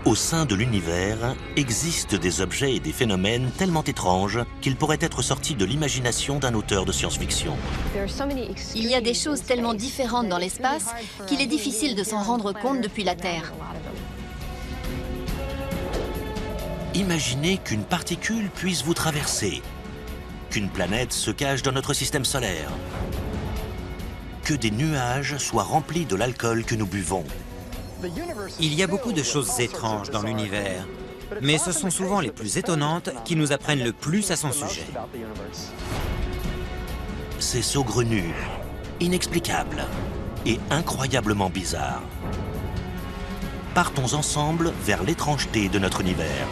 Au sein de l'univers, existent des objets et des phénomènes tellement étranges qu'ils pourraient être sortis de l'imagination d'un auteur de science-fiction. Il y a des choses tellement différentes dans l'espace qu'il est difficile de s'en rendre compte depuis la Terre. Imaginez qu'une particule puisse vous traverser, qu'une planète se cache dans notre système solaire, que des nuages soient remplis de l'alcool que nous buvons. Il y a beaucoup de choses étranges dans l'univers, mais ce sont souvent les plus étonnantes qui nous apprennent le plus à son sujet. C'est saugrenu, inexplicable et incroyablement bizarre. Partons ensemble vers l'étrangeté de notre univers.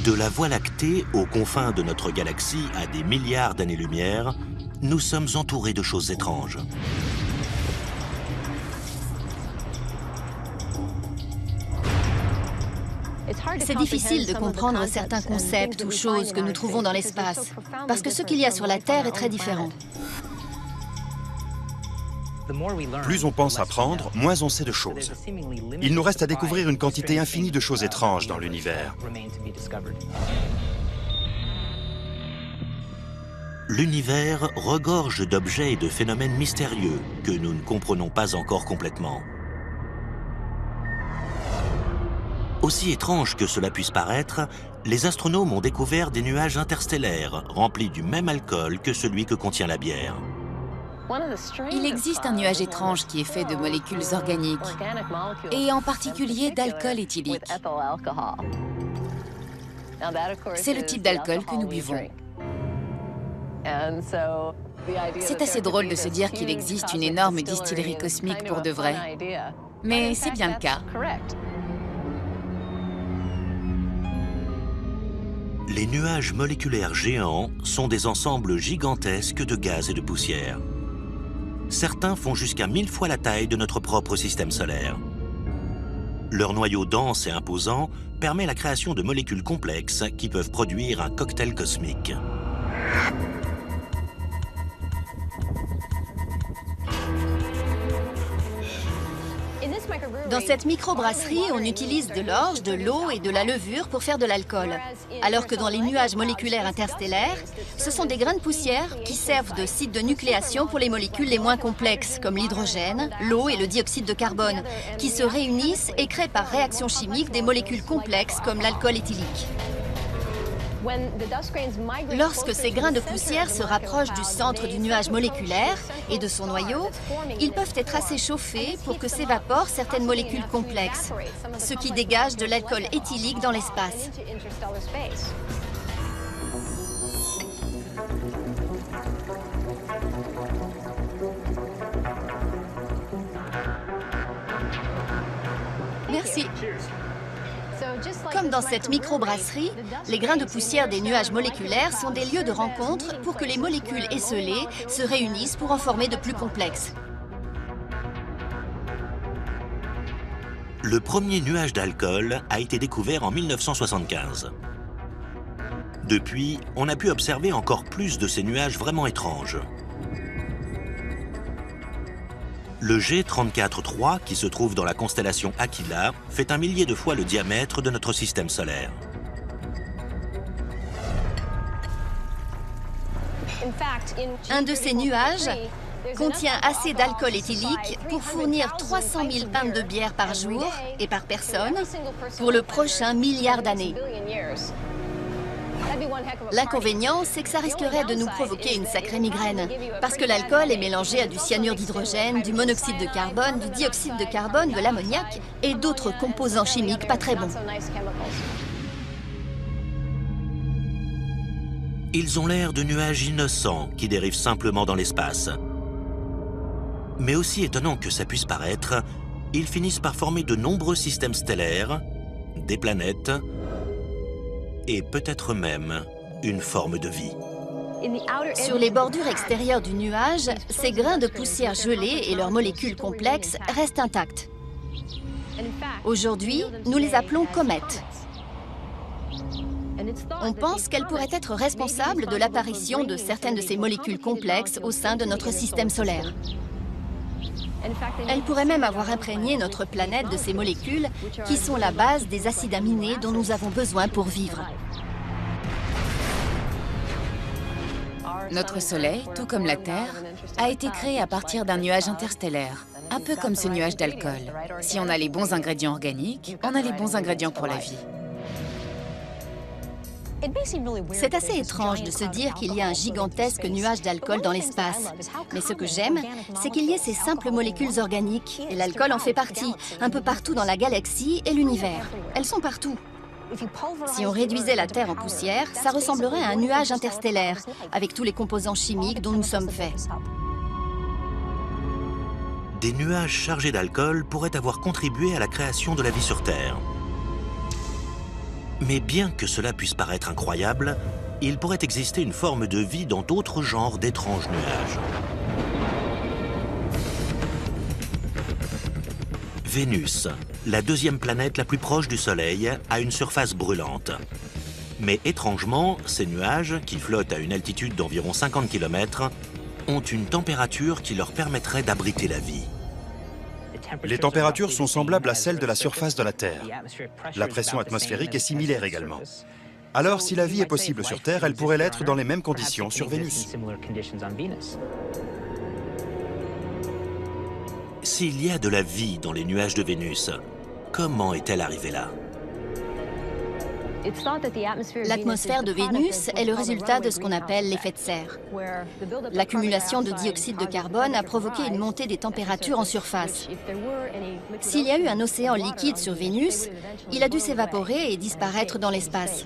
De la Voie lactée aux confins de notre galaxie à des milliards d'années-lumière, nous sommes entourés de choses étranges. C'est difficile de comprendre certains concepts ou choses que nous trouvons dans l'espace, parce que ce qu'il y a sur la Terre est très différent. Plus on pense apprendre, moins on sait de choses. Il nous reste à découvrir une quantité infinie de choses étranges dans l'univers. L'univers regorge d'objets et de phénomènes mystérieux que nous ne comprenons pas encore complètement. Aussi étrange que cela puisse paraître, les astronomes ont découvert des nuages interstellaires remplis du même alcool que celui que contient la bière. Il existe un nuage étrange qui est fait de molécules organiques, et en particulier d'alcool éthylique. C'est le type d'alcool que nous buvons. C'est assez drôle de se dire qu'il existe une énorme distillerie cosmique pour de vrai. Mais c'est bien le cas. Les nuages moléculaires géants sont des ensembles gigantesques de gaz et de poussière. Certains font jusqu'à 1000 fois la taille de notre propre système solaire. Leur noyau dense et imposant permet la création de molécules complexes qui peuvent produire un cocktail cosmique. Dans cette microbrasserie, on utilise de l'orge, de l'eau et de la levure pour faire de l'alcool. Alors que dans les nuages moléculaires interstellaires, ce sont des grains de poussière qui servent de site de nucléation pour les molécules les moins complexes, comme l'hydrogène, l'eau et le dioxyde de carbone, qui se réunissent et créent par réaction chimique des molécules complexes comme l'alcool éthylique. Lorsque ces grains de poussière se rapprochent du centre du nuage moléculaire et de son noyau, ils peuvent être assez chauffés pour que s'évaporent certaines molécules complexes, ce qui dégage de l'alcool éthylique dans l'espace. Merci. Comme dans cette microbrasserie, les grains de poussière des nuages moléculaires sont des lieux de rencontre pour que les molécules esselées se réunissent pour en former de plus complexes. Le premier nuage d'alcool a été découvert en 1975. Depuis, on a pu observer encore plus de ces nuages vraiment étranges. Le G34-3, qui se trouve dans la constellation Aquila, fait 1 millier de fois le diamètre de notre système solaire. Un de ces nuages contient assez d'alcool éthylique pour fournir 300 000 pintes de bière par jour et par personne pour le prochain milliard d'années. L'inconvénient, c'est que ça risquerait de nous provoquer une sacrée migraine, parce que l'alcool est mélangé à du cyanure d'hydrogène, du monoxyde de carbone, du dioxyde de carbone, de l'ammoniac et d'autres composants chimiques pas très bons. Ils ont l'air de nuages innocents qui dérivent simplement dans l'espace. Mais aussi étonnant que ça puisse paraître, ils finissent par former de nombreux systèmes stellaires, des planètes et peut-être même une forme de vie. Sur les bordures extérieures du nuage, ces grains de poussière gelés et leurs molécules complexes restent intacts. Aujourd'hui, nous les appelons comètes. On pense qu'elle pourrait être responsable de l'apparition de certaines de ces molécules complexes au sein de notre système solaire. Elle pourrait même avoir imprégné notre planète de ces molécules qui sont la base des acides aminés dont nous avons besoin pour vivre. Notre Soleil, tout comme la Terre, a été créé à partir d'un nuage interstellaire, un peu comme ce nuage d'alcool. Si on a les bons ingrédients organiques, on a les bons ingrédients pour la vie. C'est assez étrange de se dire qu'il y a un gigantesque nuage d'alcool dans l'espace. Mais ce que j'aime, c'est qu'il y ait ces simples molécules organiques, et l'alcool en fait partie, un peu partout dans la galaxie et l'univers. Elles sont partout. Si on réduisait la Terre en poussière, ça ressemblerait à un nuage interstellaire, avec tous les composants chimiques dont nous sommes faits. Des nuages chargés d'alcool pourraient avoir contribué à la création de la vie sur Terre. Mais bien que cela puisse paraître incroyable, il pourrait exister une forme de vie dans d'autres genres d'étranges nuages. Vénus, la deuxième planète la plus proche du Soleil, a une surface brûlante. Mais étrangement, ces nuages, qui flottent à une altitude d'environ 50 km, ont une température qui leur permettrait d'abriter la vie. Les températures sont semblables à celles de la surface de la Terre. La pression atmosphérique est similaire également. Alors, si la vie est possible sur Terre, elle pourrait l'être dans les mêmes conditions sur Vénus. S'il y a de la vie dans les nuages de Vénus, comment est-elle arrivée là? L'atmosphère de Vénus est le résultat de ce qu'on appelle l'effet de serre. L'accumulation de dioxyde de carbone a provoqué une montée des températures en surface. S'il y a eu un océan liquide sur Vénus, il a dû s'évaporer et disparaître dans l'espace.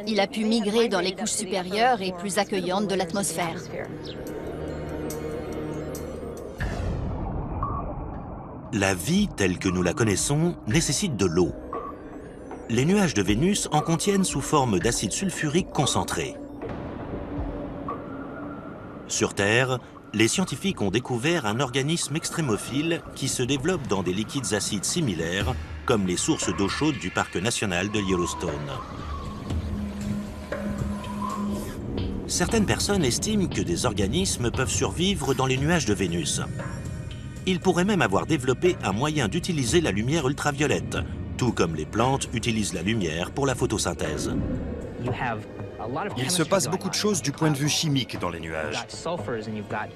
Il a pu migrer dans les couches supérieures et plus accueillantes de l'atmosphère. La vie telle que nous la connaissons nécessite de l'eau. Les nuages de Vénus en contiennent sous forme d'acide sulfurique concentré. Sur Terre, les scientifiques ont découvert un organisme extrémophile qui se développe dans des liquides acides similaires, comme les sources d'eau chaude du parc national de Yellowstone. Certaines personnes estiment que des organismes peuvent survivre dans les nuages de Vénus. Ils pourraient même avoir développé un moyen d'utiliser la lumière ultraviolette, tout comme les plantes utilisent la lumière pour la photosynthèse. Il se passe beaucoup de choses du point de vue chimique dans les nuages.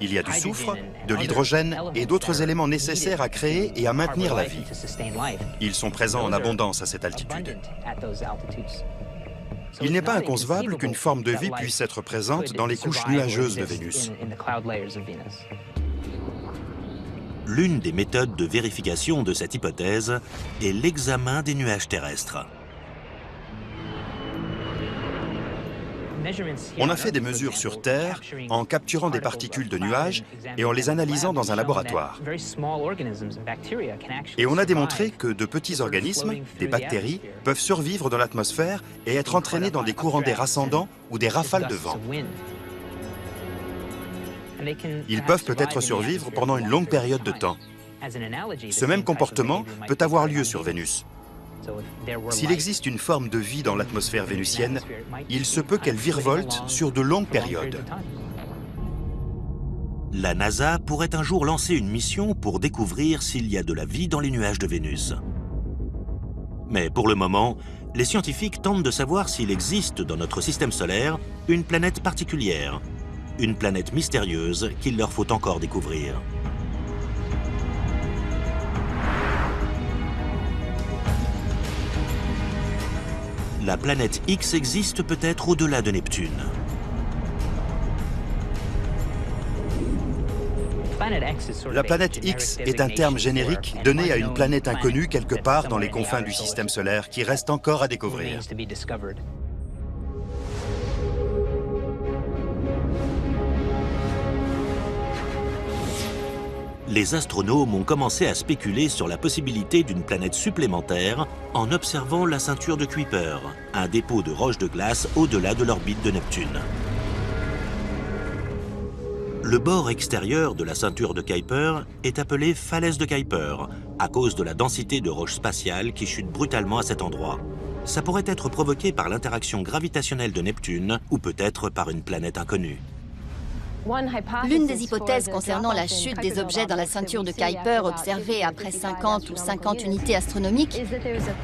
Il y a du soufre, de l'hydrogène et d'autres éléments nécessaires à créer et à maintenir la vie. Ils sont présents en abondance à cette altitude. Il n'est pas inconcevable qu'une forme de vie puisse être présente dans les couches nuageuses de Vénus. L'une des méthodes de vérification de cette hypothèse est l'examen des nuages terrestres. On a fait des mesures sur Terre en capturant des particules de nuages et en les analysant dans un laboratoire. Et on a démontré que de petits organismes, des bactéries, peuvent survivre dans l'atmosphère et être entraînés dans des courants d'air ascendants ou des rafales de vent. Ils peuvent peut-être survivre pendant une longue période de temps. Ce même comportement peut avoir lieu sur Vénus. S'il existe une forme de vie dans l'atmosphère vénusienne, il se peut qu'elle virevolte sur de longues périodes. La NASA pourrait un jour lancer une mission pour découvrir s'il y a de la vie dans les nuages de Vénus. Mais pour le moment, les scientifiques tentent de savoir s'il existe dans notre système solaire une planète particulière, une planète mystérieuse qu'il leur faut encore découvrir. La planète X existe peut-être au-delà de Neptune. La planète X est un terme générique donné à une planète inconnue quelque part dans les confins du système solaire qui reste encore à découvrir. Les astronomes ont commencé à spéculer sur la possibilité d'une planète supplémentaire en observant la ceinture de Kuiper, un dépôt de roches de glace au-delà de l'orbite de Neptune. Le bord extérieur de la ceinture de Kuiper est appelé falaise de Kuiper, à cause de la densité de roches spatiales qui chutent brutalement à cet endroit. Ça pourrait être provoqué par l'interaction gravitationnelle de Neptune ou peut-être par une planète inconnue. L'une des hypothèses concernant la chute des objets dans la ceinture de Kuiper observée après 50 ou 50 unités astronomiques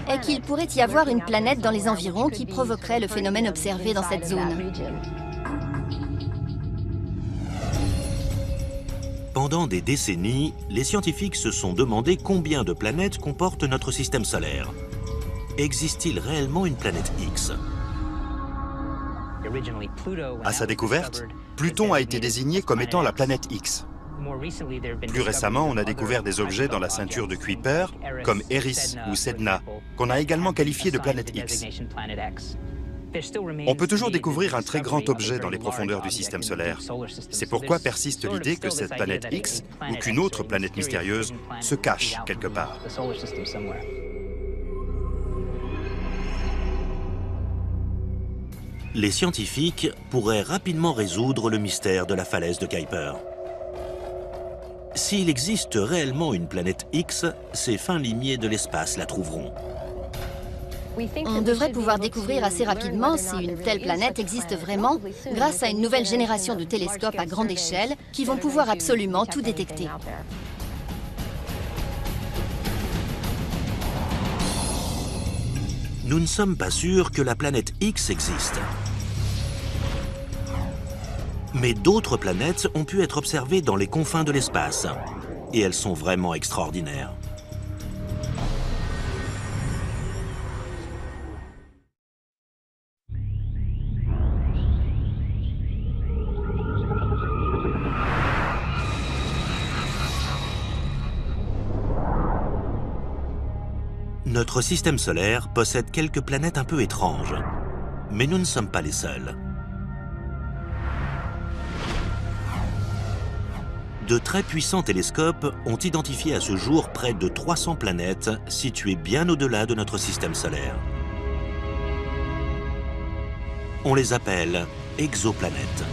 est qu'il pourrait y avoir une planète dans les environs qui provoquerait le phénomène observé dans cette zone. Pendant des décennies, les scientifiques se sont demandé combien de planètes comporte notre système solaire. Existe-t-il réellement une planète X? À sa découverte, Pluton a été désigné comme étant la planète X. Plus récemment, on a découvert des objets dans la ceinture de Kuiper, comme Eris ou Sedna, qu'on a également qualifiés de planète X. On peut toujours découvrir un très grand objet dans les profondeurs du système solaire. C'est pourquoi persiste l'idée que cette planète X, ou qu'une autre planète mystérieuse, se cache quelque part. Les scientifiques pourraient rapidement résoudre le mystère de la falaise de Kuiper. S'il existe réellement une planète X, ces fins limiers de l'espace la trouveront. On devrait pouvoir découvrir assez rapidement si une telle planète existe vraiment grâce à une nouvelle génération de télescopes à grande échelle qui vont pouvoir absolument tout détecter. Nous ne sommes pas sûrs que la planète X existe. Mais d'autres planètes ont pu être observées dans les confins de l'espace. Et elles sont vraiment extraordinaires. Notre système solaire possède quelques planètes un peu étranges, mais nous ne sommes pas les seuls. De très puissants télescopes ont identifié à ce jour près de 300 planètes situées bien au-delà de notre système solaire. On les appelle exoplanètes.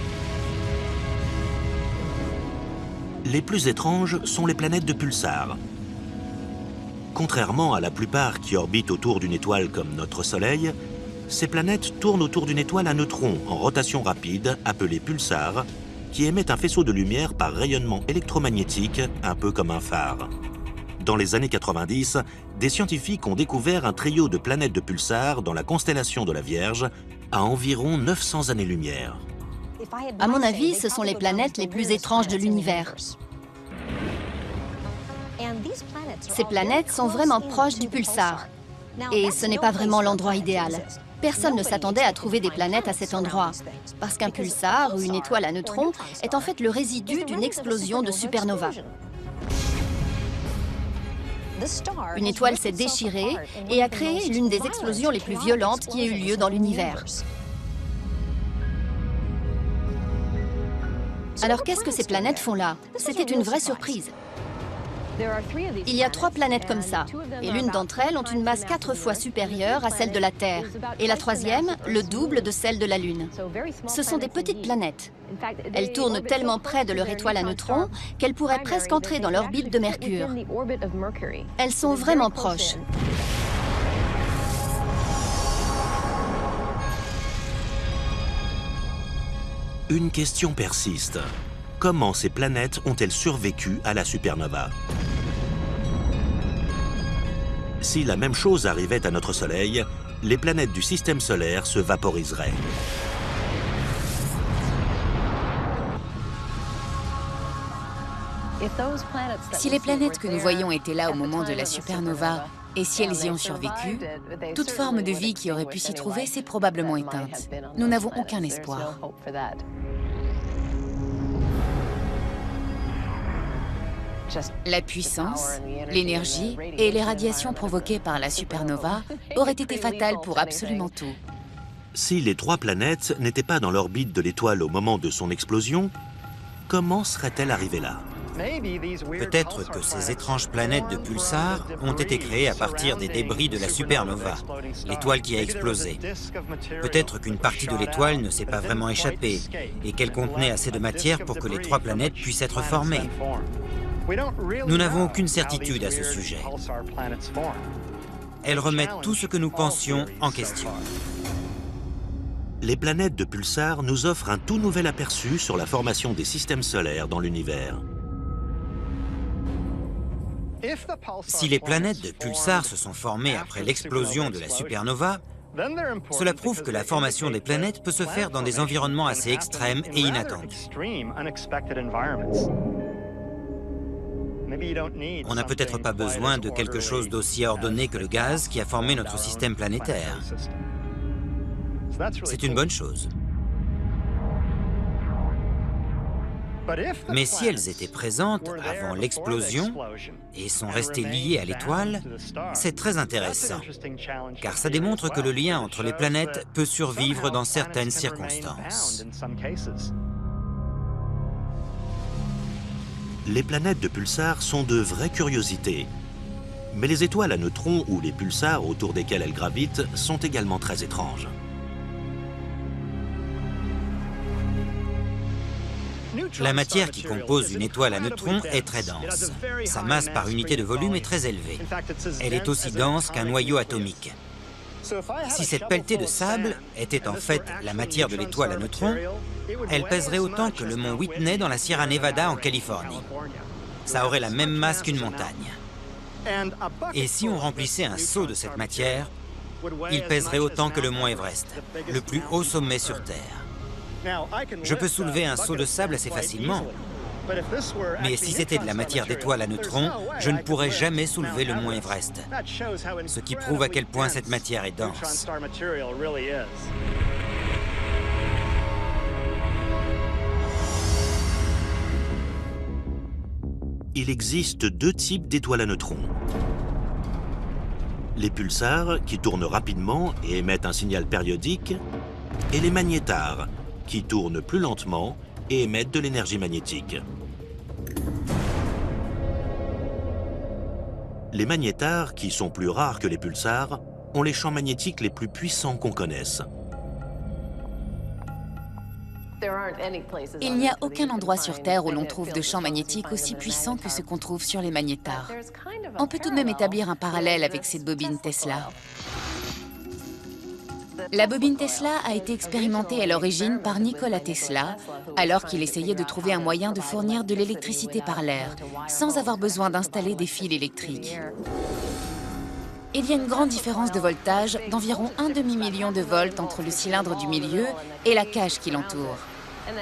Les plus étranges sont les planètes de pulsars. Contrairement à la plupart qui orbitent autour d'une étoile comme notre Soleil, ces planètes tournent autour d'une étoile à neutrons en rotation rapide, appelée pulsar, qui émettent un faisceau de lumière par rayonnement électromagnétique, un peu comme un phare. Dans les années 90, des scientifiques ont découvert un trio de planètes de pulsars dans la constellation de la Vierge, à environ 900 années-lumière. À mon avis, ce sont les planètes les plus étranges de l'univers. Ces planètes sont vraiment proches du pulsar. Et ce n'est pas vraiment l'endroit idéal. Personne ne s'attendait à trouver des planètes à cet endroit, parce qu'un pulsar ou une étoile à neutrons est en fait le résidu d'une explosion de supernova. Une étoile s'est déchirée et a créé l'une des explosions les plus violentes qui ait eu lieu dans l'univers. Alors qu'est-ce que ces planètes font là? C'était une vraie surprise. Il y a 3 planètes comme ça, et l'une d'entre elles ont une masse 4 fois supérieure à celle de la Terre, et la troisième, le double de celle de la Lune. Ce sont des petites planètes. Elles tournent tellement près de leur étoile à neutrons qu'elles pourraient presque entrer dans l'orbite de Mercure. Elles sont vraiment proches. Une question persiste. Comment ces planètes ont-elles survécu à la supernova? Si la même chose arrivait à notre Soleil, les planètes du système solaire se vaporiseraient. Si les planètes que nous voyons étaient là au moment de la supernova, et si elles y ont survécu, toute forme de vie qui aurait pu s'y trouver s'est probablement éteinte. Nous n'avons aucun espoir. La puissance, l'énergie et les radiations provoquées par la supernova auraient été fatales pour absolument tout. Si les 3 planètes n'étaient pas dans l'orbite de l'étoile au moment de son explosion, comment seraient-elles arrivées là? Peut-être que ces étranges planètes de pulsars ont été créées à partir des débris de la supernova, l'étoile qui a explosé. Peut-être qu'une partie de l'étoile ne s'est pas vraiment échappée et qu'elle contenait assez de matière pour que les 3 planètes puissent être formées. Nous n'avons aucune certitude à ce sujet. elles remettent tout ce que nous pensions en question. Les planètes de pulsars nous offrent un tout nouvel aperçu sur la formation des systèmes solaires dans l'univers. Si les planètes de pulsars se sont formées après l'explosion de la supernova, cela prouve que la formation des planètes peut se faire dans des environnements assez extrêmes et inattendus. On n'a peut-être pas besoin de quelque chose d'aussi ordonné que le gaz qui a formé notre système planétaire. C'est une bonne chose. Mais si elles étaient présentes avant l'explosion et sont restées liées à l'étoile, c'est très intéressant, car ça démontre que le lien entre les planètes peut survivre dans certaines circonstances. Les planètes de pulsars sont de vraies curiosités. Mais les étoiles à neutrons ou les pulsars autour desquels elles gravitent sont également très étranges. La matière qui compose une étoile à neutrons est très dense. Sa masse par unité de volume est très élevée. Elle est aussi dense qu'un noyau atomique. Si cette pelletée de sable était en fait la matière de l'étoile à neutrons, elle pèserait autant que le mont Whitney dans la Sierra Nevada en Californie. Ça aurait la même masse qu'une montagne. Et si on remplissait un seau de cette matière, il pèserait autant que le mont Everest, le plus haut sommet sur Terre. Je peux soulever un seau de sable assez facilement, mais si c'était de la matière d'étoile à neutrons, je ne pourrais jamais soulever le mont Everest, ce qui prouve à quel point cette matière est dense. Il existe deux types d'étoiles à neutrons. Les pulsars, qui tournent rapidement et émettent un signal périodique, et les magnétars, qui tournent plus lentement et émettent de l'énergie magnétique. Les magnétars, qui sont plus rares que les pulsars, ont les champs magnétiques les plus puissants qu'on connaisse. Il n'y a aucun endroit sur Terre où l'on trouve de champs magnétiques aussi puissants que ceux qu'on trouve sur les magnétars. On peut tout de même établir un parallèle avec cette bobine Tesla. La bobine Tesla a été expérimentée à l'origine par Nikola Tesla, alors qu'il essayait de trouver un moyen de fournir de l'électricité par l'air, sans avoir besoin d'installer des fils électriques. Il y a une grande différence de voltage d'environ 1 demi-million de volts entre le cylindre du milieu et la cage qui l'entoure.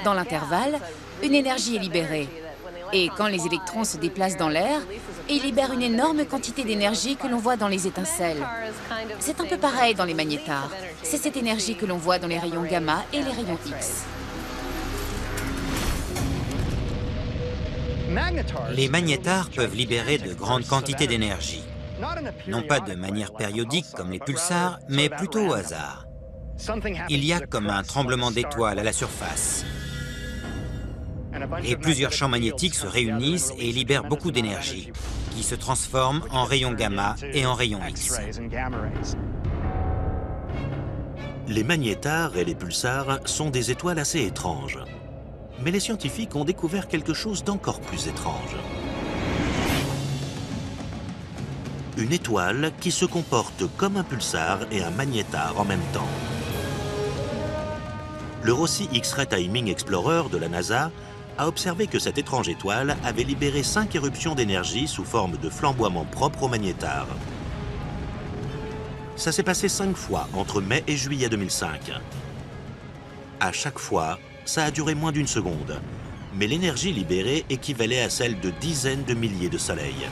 Dans l'intervalle, une énergie est libérée. Et quand les électrons se déplacent dans l'air, ils libèrent une énorme quantité d'énergie que l'on voit dans les étincelles. C'est un peu pareil dans les magnétars. C'est cette énergie que l'on voit dans les rayons gamma et les rayons X. Les magnétars peuvent libérer de grandes quantités d'énergie. Non pas de manière périodique comme les pulsars, mais plutôt au hasard. Il y a comme un tremblement d'étoiles à la surface. Et plusieurs champs magnétiques se réunissent et libèrent beaucoup d'énergie, qui se transforme en rayons gamma et en rayons X. Les magnétars et les pulsars sont des étoiles assez étranges. Mais les scientifiques ont découvert quelque chose d'encore plus étrange. Une étoile qui se comporte comme un pulsar et un magnétar en même temps. Le Rossi X-ray Timing Explorer de la NASA a observé que cette étrange étoile avait libéré 5 éruptions d'énergie sous forme de flamboiements propres au magnétar. Ça s'est passé 5 fois entre mai et juillet 2005. À chaque fois, ça a duré moins d'1 seconde, mais l'énergie libérée équivalait à celle de dizaines de milliers de soleils.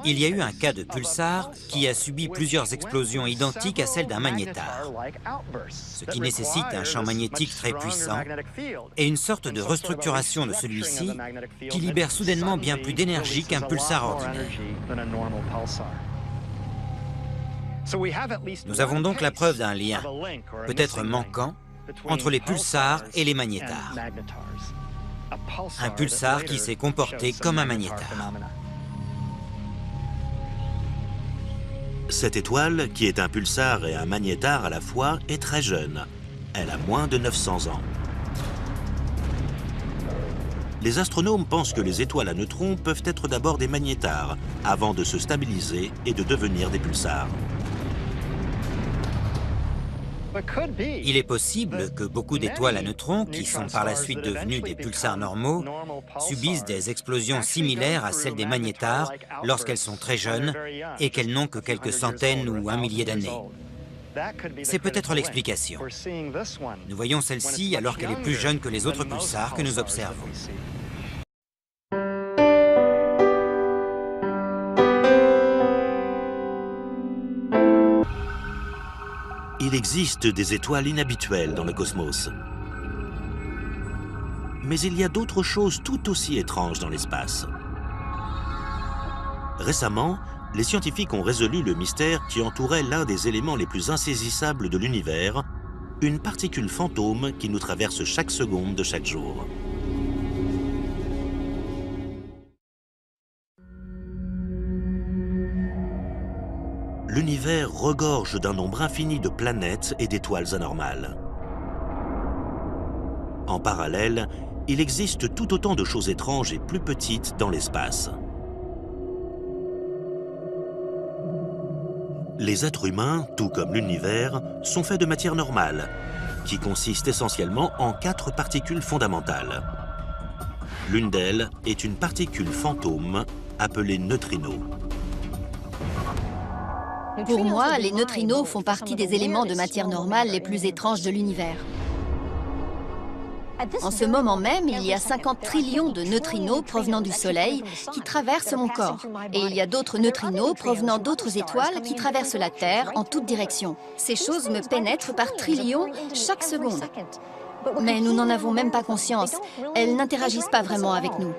Il y a eu un cas de pulsar qui a subi plusieurs explosions identiques à celles d'un magnétar, ce qui nécessite un champ magnétique très puissant et une sorte de restructuration de celui-ci qui libère soudainement bien plus d'énergie qu'un pulsar ordinaire. Nous avons donc la preuve d'un lien, peut-être manquant, entre les pulsars et les magnétars. Un pulsar qui s'est comporté comme un magnétar. Cette étoile, qui est un pulsar et un magnétar à la fois, est très jeune. Elle a moins de 900 ans. Les astronomes pensent que les étoiles à neutrons peuvent être d'abord des magnétars, avant de se stabiliser et de devenir des pulsars. Il est possible que beaucoup d'étoiles à neutrons, qui sont par la suite devenues des pulsars normaux, subissent des explosions similaires à celles des magnétars lorsqu'elles sont très jeunes et qu'elles n'ont que quelques centaines ou un millier d'années. C'est peut-être l'explication. Nous voyons celle-ci alors qu'elle est plus jeune que les autres pulsars que nous observons. Il existe des étoiles inhabituelles dans le cosmos. Mais il y a d'autres choses tout aussi étranges dans l'espace. Récemment, les scientifiques ont résolu le mystère qui entourait l'un des éléments les plus insaisissables de l'univers, une particule fantôme qui nous traverse chaque seconde de chaque jour. L'univers regorge d'un nombre infini de planètes et d'étoiles anormales. En parallèle, il existe tout autant de choses étranges et plus petites dans l'espace. Les êtres humains, tout comme l'univers, sont faits de matière normale, qui consiste essentiellement en 4 particules fondamentales. L'une d'elles est une particule fantôme appelée neutrino. Pour moi, les neutrinos font partie des éléments de matière normale les plus étranges de l'univers. En ce moment même, il y a 50 trillions de neutrinos provenant du Soleil qui traversent mon corps. Et il y a d'autres neutrinos provenant d'autres étoiles qui traversent la Terre en toutes directions. Ces choses me pénètrent par trillions chaque seconde. Mais nous n'en avons même pas conscience. Elles n'interagissent pas vraiment avec nous.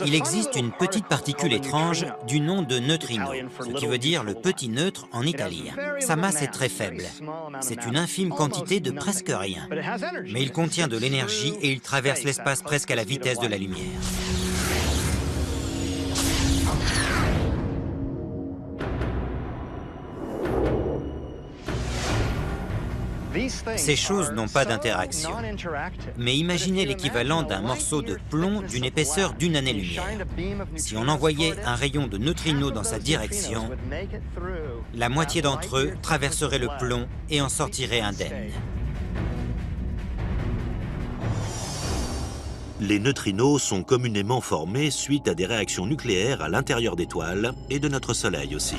Il existe une petite particule étrange du nom de neutrino, ce qui veut dire le petit neutre en italien. Sa masse est très faible. C'est une infime quantité de presque rien. Mais il contient de l'énergie et il traverse l'espace presque à la vitesse de la lumière. Ces choses n'ont pas d'interaction. Mais imaginez l'équivalent d'un morceau de plomb d'une épaisseur d'une année-lumière. Si on envoyait un rayon de neutrinos dans sa direction, la moitié d'entre eux traverserait le plomb et en sortirait indemne. Les neutrinos sont communément formés suite à des réactions nucléaires à l'intérieur d'étoiles et de notre Soleil aussi.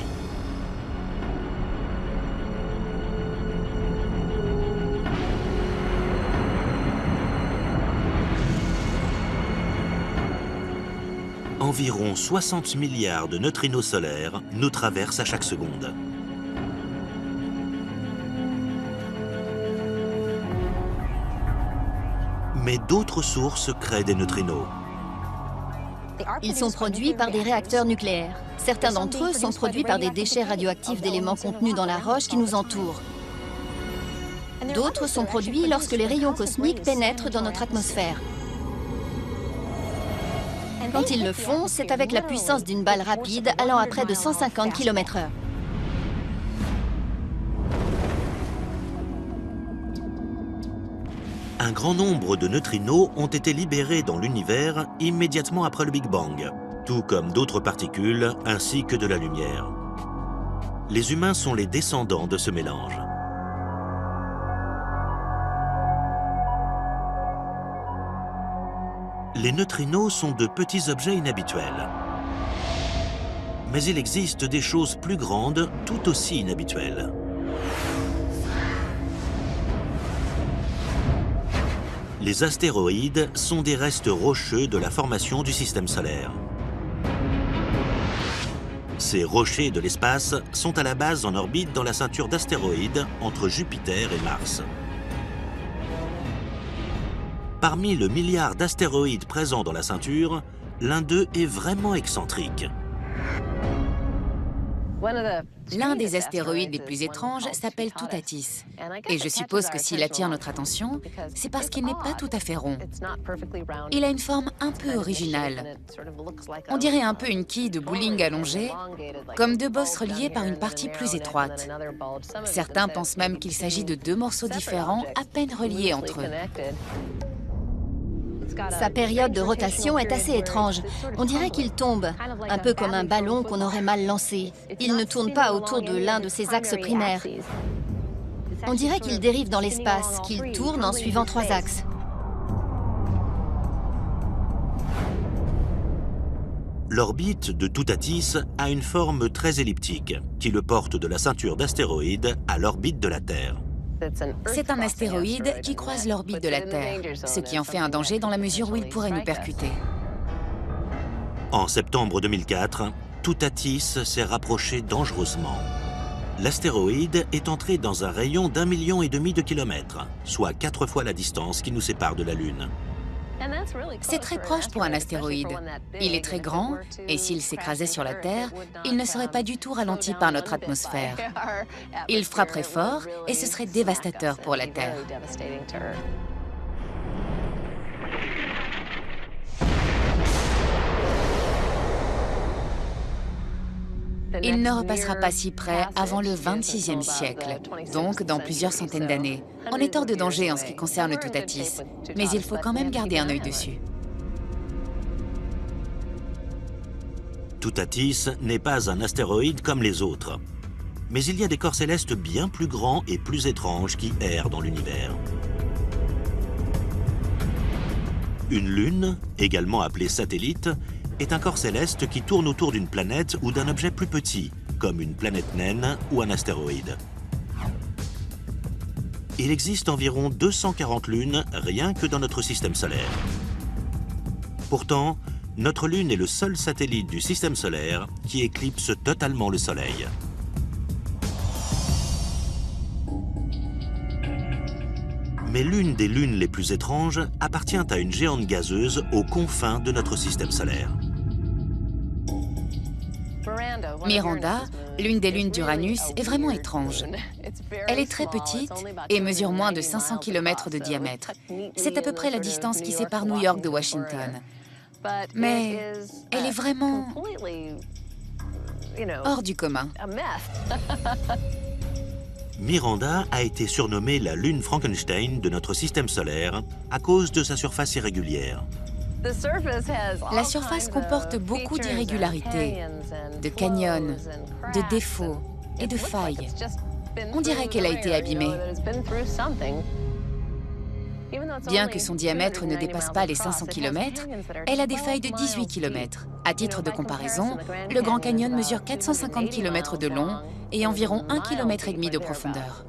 Environ 60 milliards de neutrinos solaires nous traversent à chaque seconde. Mais d'autres sources créent des neutrinos. Ils sont produits par des réacteurs nucléaires. Certains d'entre eux sont produits par des déchets radioactifs d'éléments contenus dans la roche qui nous entoure. D'autres sont produits lorsque les rayons cosmiques pénètrent dans notre atmosphère. Quand ils le font, c'est avec la puissance d'une balle rapide allant à près de 150 km/h. Un grand nombre de neutrinos ont été libérés dans l'univers immédiatement après le Big Bang, tout comme d'autres particules ainsi que de la lumière. Les humains sont les descendants de ce mélange. Les neutrinos sont de petits objets inhabituels. Mais il existe des choses plus grandes, tout aussi inhabituelles. Les astéroïdes sont des restes rocheux de la formation du système solaire. Ces rochers de l'espace sont à la base en orbite dans la ceinture d'astéroïdes entre Jupiter et Mars. Parmi le milliard d'astéroïdes présents dans la ceinture, l'un d'eux est vraiment excentrique. L'un des astéroïdes les plus étranges s'appelle Toutatis. Et je suppose que s'il attire notre attention, c'est parce qu'il n'est pas tout à fait rond. Il a une forme un peu originale. On dirait un peu une quille de bowling allongée, comme 2 bosses reliées par une partie plus étroite. Certains pensent même qu'il s'agit de 2 morceaux différents à peine reliés entre eux. Sa période de rotation est assez étrange. On dirait qu'il tombe, un peu comme un ballon qu'on aurait mal lancé. Il ne tourne pas autour de l'un de ses axes primaires. On dirait qu'il dérive dans l'espace, qu'il tourne en suivant 3 axes. L'orbite de Toutatis a une forme très elliptique, qui le porte de la ceinture d'astéroïdes à l'orbite de la Terre. C'est un astéroïde qui croise l'orbite de la Terre, ce qui en fait un danger dans la mesure où il pourrait nous percuter. En septembre 2004, Toutatis s'est rapproché dangereusement. L'astéroïde est entré dans un rayon d'1,5 million de kilomètres, soit 4 fois la distance qui nous sépare de la Lune. C'est très proche pour un astéroïde. Il est très grand, et s'il s'écrasait sur la Terre, il ne serait pas du tout ralenti par notre atmosphère. Il frapperait fort, et ce serait dévastateur pour la Terre. Il ne repassera pas si près avant le 26e siècle, donc dans plusieurs centaines d'années. On est hors de danger en ce qui concerne Toutatis, mais il faut quand même garder un œil dessus. Toutatis n'est pas un astéroïde comme les autres. Mais il y a des corps célestes bien plus grands et plus étranges qui errent dans l'univers. Une lune, également appelée satellite, est un corps céleste qui tourne autour d'une planète ou d'un objet plus petit, comme une planète naine ou un astéroïde. Il existe environ 240 lunes rien que dans notre système solaire. Pourtant, notre Lune est le seul satellite du système solaire qui éclipse totalement le Soleil. Mais l'une des lunes les plus étranges appartient à une géante gazeuse aux confins de notre système solaire. Miranda, l'une des lunes d'Uranus, est vraiment étrange. Elle est très petite et mesure moins de 500 km de diamètre. C'est à peu près la distance qui sépare New York de Washington. Mais elle est vraiment hors du commun. Miranda a été surnommée la lune Frankenstein de notre système solaire à cause de sa surface irrégulière. La surface comporte beaucoup d'irrégularités, de canyons, de défauts et de failles. On dirait qu'elle a été abîmée. Bien que son diamètre ne dépasse pas les 500 km, elle a des failles de 18 km. À titre de comparaison, le Grand Canyon mesure 450 km de long et environ 1,5 km de profondeur.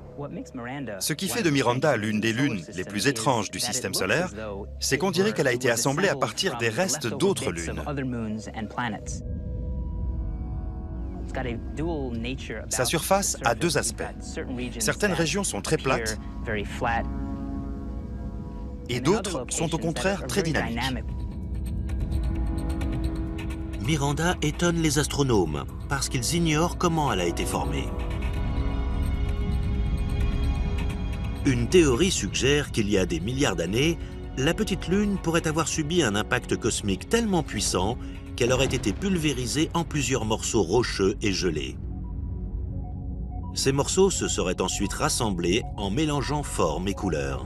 Ce qui fait de Miranda l'une des lunes les plus étranges du système solaire, c'est qu'on dirait qu'elle a été assemblée à partir des restes d'autres lunes. Sa surface a 2 aspects. Certaines régions sont très plates et d'autres sont au contraire très dynamiques. Miranda étonne les astronomes parce qu'ils ignorent comment elle a été formée. Une théorie suggère qu'il y a des milliards d'années, la petite lune pourrait avoir subi un impact cosmique tellement puissant qu'elle aurait été pulvérisée en plusieurs morceaux rocheux et gelés. Ces morceaux se seraient ensuite rassemblés en mélangeant formes et couleurs.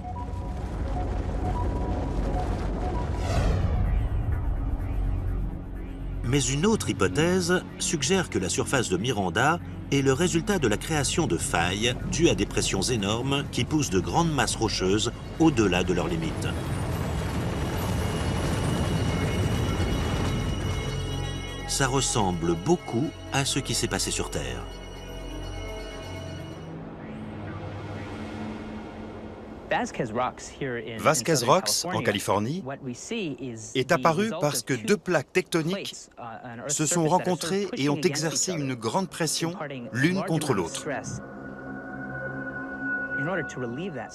Mais une autre hypothèse suggère que la surface de Miranda est le résultat de la création de failles dues à des pressions énormes qui poussent de grandes masses rocheuses au-delà de leurs limites. Ça ressemble beaucoup à ce qui s'est passé sur Terre. Vasquez Rocks, en Californie, est apparu parce que 2 plaques tectoniques se sont rencontrées et ont exercé une grande pression l'une contre l'autre.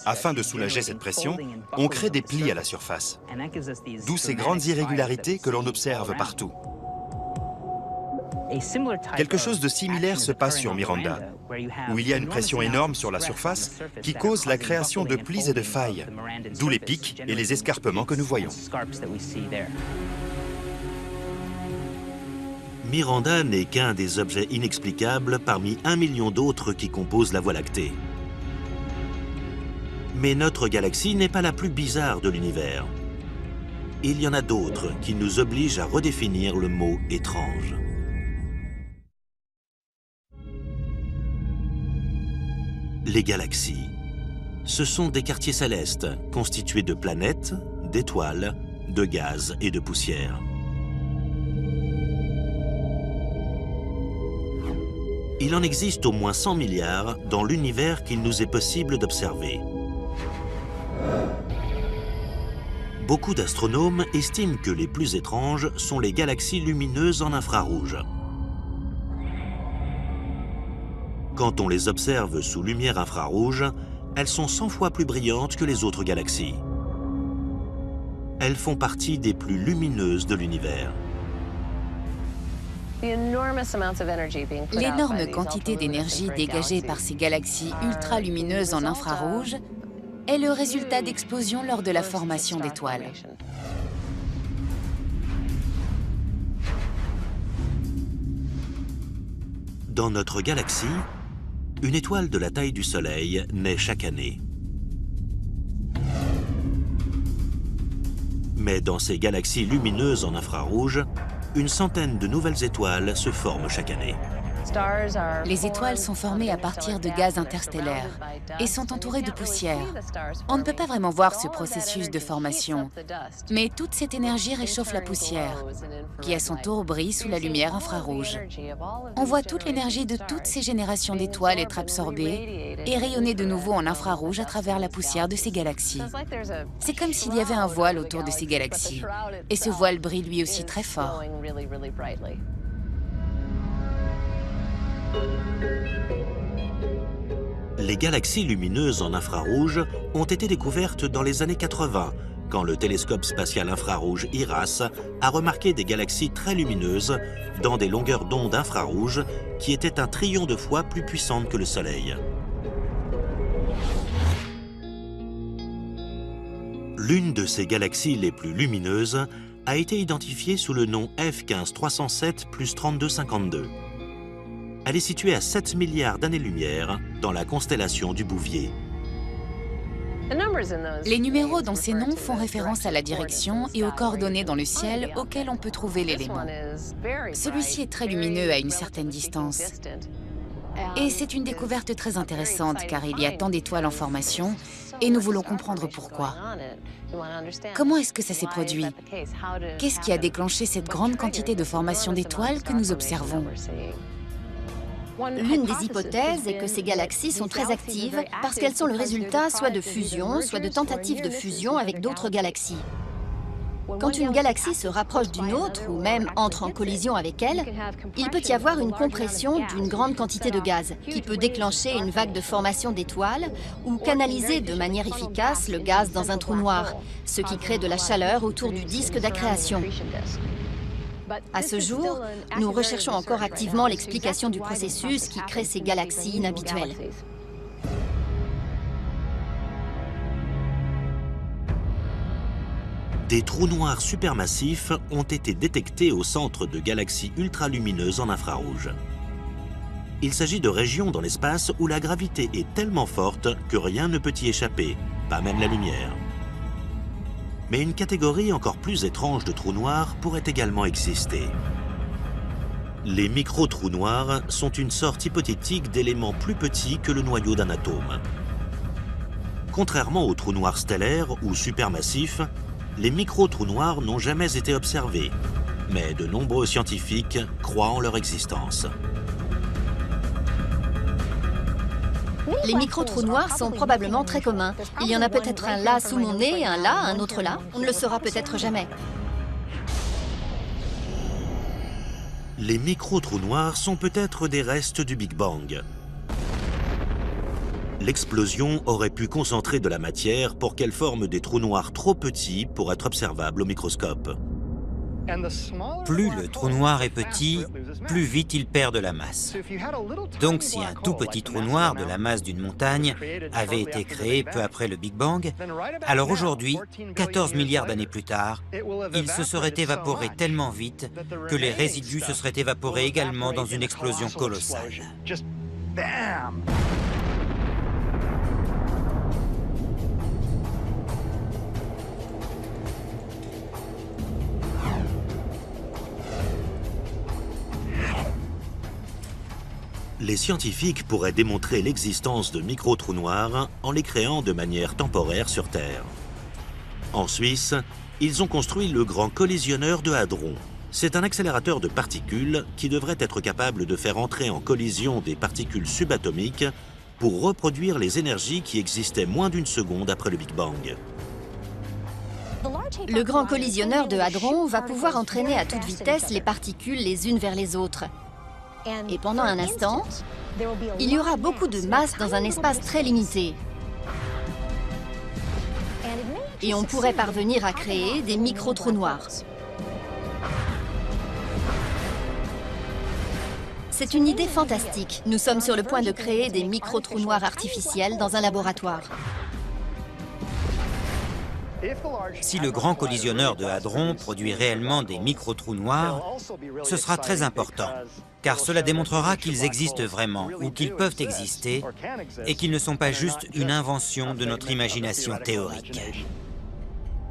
Afin de soulager cette pression, on crée des plis à la surface, d'où ces grandes irrégularités que l'on observe partout. Quelque chose de similaire se passe sur Miranda, où il y a une pression énorme sur la surface qui cause la création de plis et de failles, d'où les pics et les escarpements que nous voyons. Miranda n'est qu'un des objets inexplicables parmi 1 million d'autres qui composent la Voie lactée. Mais notre galaxie n'est pas la plus bizarre de l'univers. il y en a d'autres qui nous obligent à redéfinir le mot « étrange ». Les galaxies. Ce sont des quartiers célestes constitués de planètes, d'étoiles, de gaz et de poussière. Il en existe au moins 100 milliards dans l'univers qu'il nous est possible d'observer. Beaucoup d'astronomes estiment que les plus étranges sont les galaxies lumineuses en infrarouge. Quand on les observe sous lumière infrarouge, elles sont 100 fois plus brillantes que les autres galaxies. Elles font partie des plus lumineuses de l'univers. L'énorme quantité d'énergie dégagée par ces galaxies ultra-lumineuses en infrarouge est le résultat d'explosions lors de la formation d'étoiles. Dans notre galaxie, une étoile de la taille du Soleil naît chaque année. Mais dans ces galaxies lumineuses en infrarouge, une centaine de nouvelles étoiles se forment chaque année. Les étoiles sont formées à partir de gaz interstellaires et sont entourées de poussière. On ne peut pas vraiment voir ce processus de formation, mais toute cette énergie réchauffe la poussière, qui à son tour brille sous la lumière infrarouge. On voit toute l'énergie de toutes ces générations d'étoiles être absorbée et rayonner de nouveau en infrarouge à travers la poussière de ces galaxies. C'est comme s'il y avait un voile autour de ces galaxies, et ce voile brille lui aussi très fort. Les galaxies lumineuses en infrarouge ont été découvertes dans les années 80, quand le télescope spatial infrarouge IRAS a remarqué des galaxies très lumineuses dans des longueurs d'onde infrarouges qui étaient un trillion de fois plus puissantes que le Soleil. L'une de ces galaxies les plus lumineuses a été identifiée sous le nom F15307 + 3252. Elle est située à 7 milliards d'années-lumière dans la constellation du Bouvier. Les numéros dans ces noms font référence à la direction et aux coordonnées dans le ciel auxquelles on peut trouver l'élément. Celui-ci est très lumineux à une certaine distance. Et c'est une découverte très intéressante car il y a tant d'étoiles en formation et nous voulons comprendre pourquoi. Comment est-ce que ça s'est produit? Qu'est-ce qui a déclenché cette grande quantité de formation d'étoiles que nous observons? L'une des hypothèses est que ces galaxies sont très actives parce qu'elles sont le résultat soit de fusion, soit de tentatives de fusion avec d'autres galaxies. Quand une galaxie se rapproche d'une autre, ou même entre en collision avec elle, il peut y avoir une compression d'une grande quantité de gaz, qui peut déclencher une vague de formation d'étoiles ou canaliser de manière efficace le gaz dans un trou noir, ce qui crée de la chaleur autour du disque d'accrétion. À ce jour, nous recherchons encore activement l'explication du processus qui crée ces galaxies inhabituelles. Des trous noirs supermassifs ont été détectés au centre de galaxies ultralumineuses en infrarouge. Il s'agit de régions dans l'espace où la gravité est tellement forte que rien ne peut y échapper, pas même la lumière. Mais une catégorie encore plus étrange de trous noirs pourrait également exister. Les micro-trous noirs sont une sorte hypothétique d'éléments plus petits que le noyau d'un atome. Contrairement aux trous noirs stellaires ou supermassifs, les micro-trous noirs n'ont jamais été observés, mais de nombreux scientifiques croient en leur existence. Les micro-trous noirs sont probablement très communs. Il y en a peut-être un là sous mon nez, un là, un autre là. On ne le saura peut-être jamais. Les micro-trous noirs sont peut-être des restes du Big Bang. L'explosion aurait pu concentrer de la matière pour qu'elle forme des trous noirs trop petits pour être observables au microscope. Plus le trou noir est petit, plus vite il perd de la masse. Donc si un tout petit trou noir de la masse d'une montagne avait été créé peu après le Big Bang, alors aujourd'hui, 14 milliards d'années plus tard, il se serait évaporé tellement vite que les résidus se seraient évaporés également dans une explosion colossale. Les scientifiques pourraient démontrer l'existence de micro-trous noirs en les créant de manière temporaire sur Terre. En Suisse, ils ont construit le Grand Collisionneur de Hadron. C'est un accélérateur de particules qui devrait être capable de faire entrer en collision des particules subatomiques pour reproduire les énergies qui existaient moins d'une seconde après le Big Bang. Le Grand Collisionneur de Hadron va pouvoir entraîner à toute vitesse les particules les unes vers les autres. Et pendant un instant, il y aura beaucoup de masse dans un espace très limité. Et on pourrait parvenir à créer des micro-trous noirs. C'est une idée fantastique. Nous sommes sur le point de créer des micro-trous noirs artificiels dans un laboratoire. Si le Grand Collisionneur de Hadron produit réellement des micro-trous noirs, ce sera très important, car cela démontrera qu'ils existent vraiment, ou qu'ils peuvent exister, et qu'ils ne sont pas juste une invention de notre imagination théorique.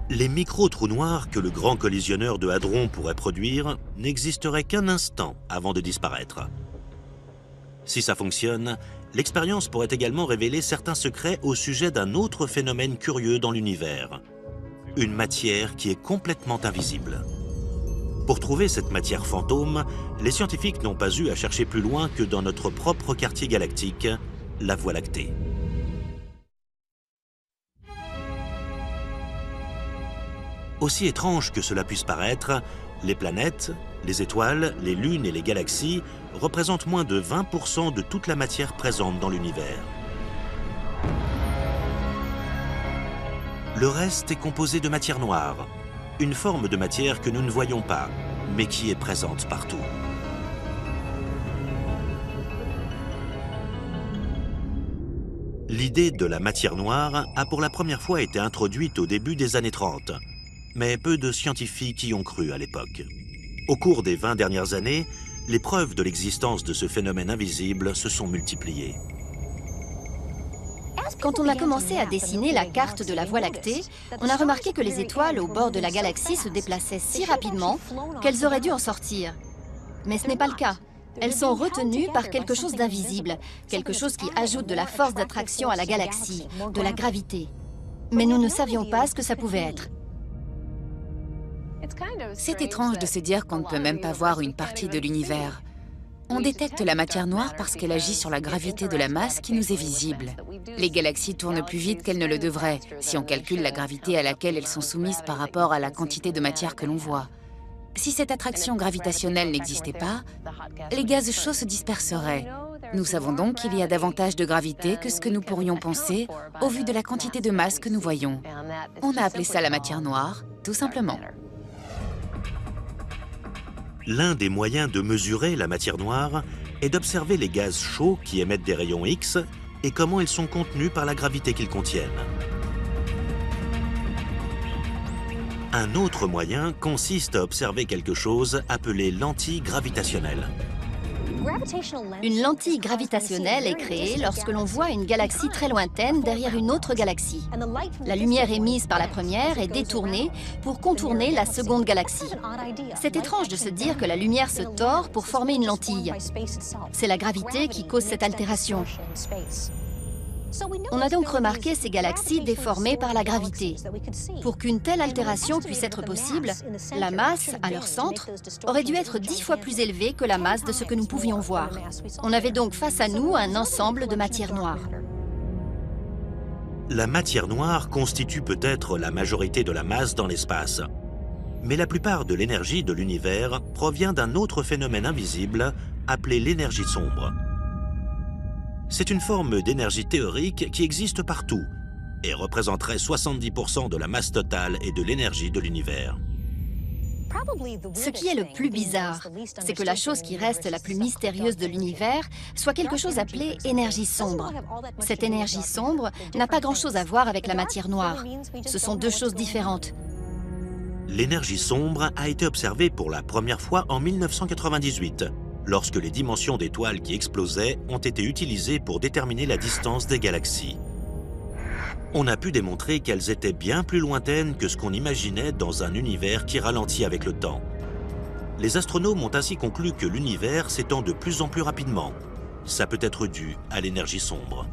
Les micro-trous noirs que le Grand Collisionneur de Hadron pourrait produire n'existeraient qu'un instant avant de disparaître. Si ça fonctionne, l'expérience pourrait également révéler certains secrets au sujet d'un autre phénomène curieux dans l'univers. Une matière qui est complètement invisible. Pour trouver cette matière fantôme, les scientifiques n'ont pas eu à chercher plus loin que dans notre propre quartier galactique, la Voie lactée. Aussi étrange que cela puisse paraître, les planètes, les étoiles, les lunes et les galaxies représentent moins de 20% de toute la matière présente dans l'univers. Le reste est composé de matière noire, une forme de matière que nous ne voyons pas, mais qui est présente partout. L'idée de la matière noire a pour la première fois été introduite au début des années 30, mais peu de scientifiques y ont cru à l'époque. Au cours des 20 dernières années, les preuves de l'existence de ce phénomène invisible se sont multipliées. Quand on a commencé à dessiner la carte de la Voie lactée, on a remarqué que les étoiles au bord de la galaxie se déplaçaient si rapidement qu'elles auraient dû en sortir. Mais ce n'est pas le cas. Elles sont retenues par quelque chose d'invisible, quelque chose qui ajoute de la force d'attraction à la galaxie, de la gravité. Mais nous ne savions pas ce que ça pouvait être. C'est étrange de se dire qu'on ne peut même pas voir une partie de l'univers. On détecte la matière noire parce qu'elle agit sur la gravité de la masse qui nous est visible. Les galaxies tournent plus vite qu'elles ne le devraient, si on calcule la gravité à laquelle elles sont soumises par rapport à la quantité de matière que l'on voit. Si cette attraction gravitationnelle n'existait pas, les gaz chauds se disperseraient. Nous savons donc qu'il y a davantage de gravité que ce que nous pourrions penser au vu de la quantité de masse que nous voyons. On a appelé ça la matière noire, tout simplement. L'un des moyens de mesurer la matière noire est d'observer les gaz chauds qui émettent des rayons X et comment ils sont contenus par la gravité qu'ils contiennent. Un autre moyen consiste à observer quelque chose appelé lentille gravitationnelle. Une lentille gravitationnelle est créée lorsque l'on voit une galaxie très lointaine derrière une autre galaxie. La lumière émise par la première est détournée pour contourner la seconde galaxie. C'est étrange de se dire que la lumière se tord pour former une lentille. C'est la gravité qui cause cette altération. On a donc remarqué ces galaxies déformées par la gravité. Pour qu'une telle altération puisse être possible, la masse, à leur centre, aurait dû être 10 fois plus élevée que la masse de ce que nous pouvions voir. On avait donc face à nous un ensemble de matière noire. La matière noire constitue peut-être la majorité de la masse dans l'espace. Mais la plupart de l'énergie de l'univers provient d'un autre phénomène invisible appelé l'énergie sombre. C'est une forme d'énergie théorique qui existe partout et représenterait 70% de la masse totale et de l'énergie de l'univers. Ce qui est le plus bizarre, c'est que la chose qui reste la plus mystérieuse de l'univers soit quelque chose appelé énergie sombre. Cette énergie sombre n'a pas grand-chose à voir avec la matière noire. Ce sont deux choses différentes. L'énergie sombre a été observée pour la première fois en 1998. Lorsque les dimensions d'étoiles qui explosaient ont été utilisées pour déterminer la distance des galaxies. On a pu démontrer qu'elles étaient bien plus lointaines que ce qu'on imaginait dans un univers qui ralentit avec le temps. Les astronomes ont ainsi conclu que l'univers s'étend de plus en plus rapidement. Ça peut être dû à l'énergie sombre.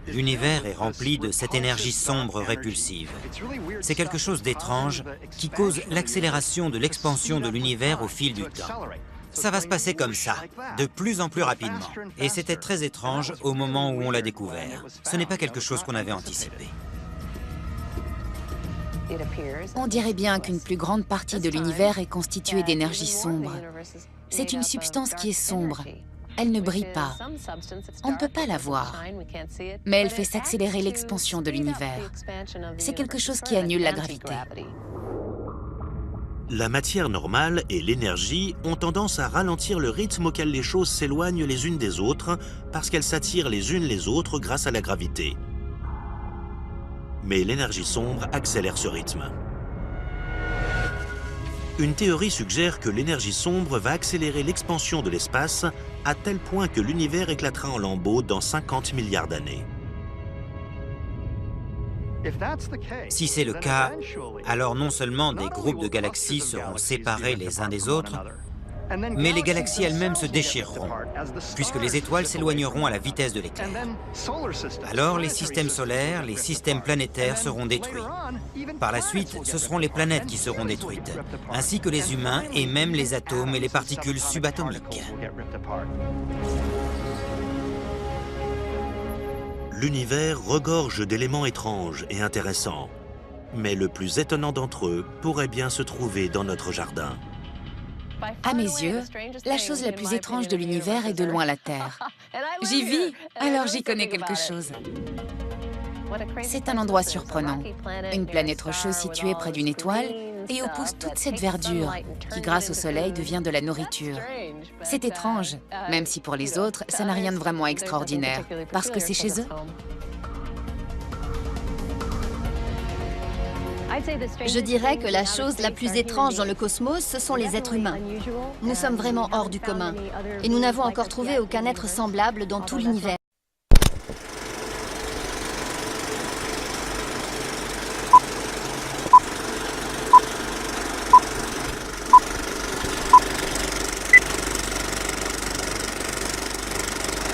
L'univers est rempli de cette énergie sombre répulsive. C'est quelque chose d'étrange qui cause l'accélération de l'expansion de l'univers au fil du temps. Ça va se passer comme ça, de plus en plus rapidement. Et c'était très étrange au moment où on l'a découvert. Ce n'est pas quelque chose qu'on avait anticipé. On dirait bien qu'une plus grande partie de l'univers est constituée d'énergie sombre. C'est une substance qui est sombre. Elle ne brille pas. On ne peut pas la voir. Mais elle fait s'accélérer l'expansion de l'univers. C'est quelque chose qui annule la gravité. La matière normale et l'énergie ont tendance à ralentir le rythme auquel les choses s'éloignent les unes des autres parce qu'elles s'attirent les unes les autres grâce à la gravité. Mais l'énergie sombre accélère ce rythme. Une théorie suggère que l'énergie sombre va accélérer l'expansion de l'espace à tel point que l'univers éclatera en lambeaux dans 50 milliards d'années. Si c'est le cas, alors non seulement des groupes de galaxies seront séparés les uns des autres, mais les galaxies elles-mêmes se déchireront, puisque les étoiles s'éloigneront à la vitesse de l'éclair. Alors les systèmes solaires, les systèmes planétaires seront détruits. Par la suite, ce seront les planètes qui seront détruites, ainsi que les humains et même les atomes et les particules subatomiques. L'univers regorge d'éléments étranges et intéressants, mais le plus étonnant d'entre eux pourrait bien se trouver dans notre jardin. À mes yeux, la chose la plus étrange de l'univers est de loin la Terre. J'y vis, alors j'y connais quelque chose. C'est un endroit surprenant, une planète rocheuse située près d'une étoile et où pousse toute cette verdure qui, grâce au soleil, devient de la nourriture. C'est étrange, même si pour les autres, ça n'a rien de vraiment extraordinaire, parce que c'est chez eux. Je dirais que la chose la plus étrange dans le cosmos, ce sont les êtres humains. Nous sommes vraiment hors du commun et nous n'avons encore trouvé aucun être semblable dans tout l'univers.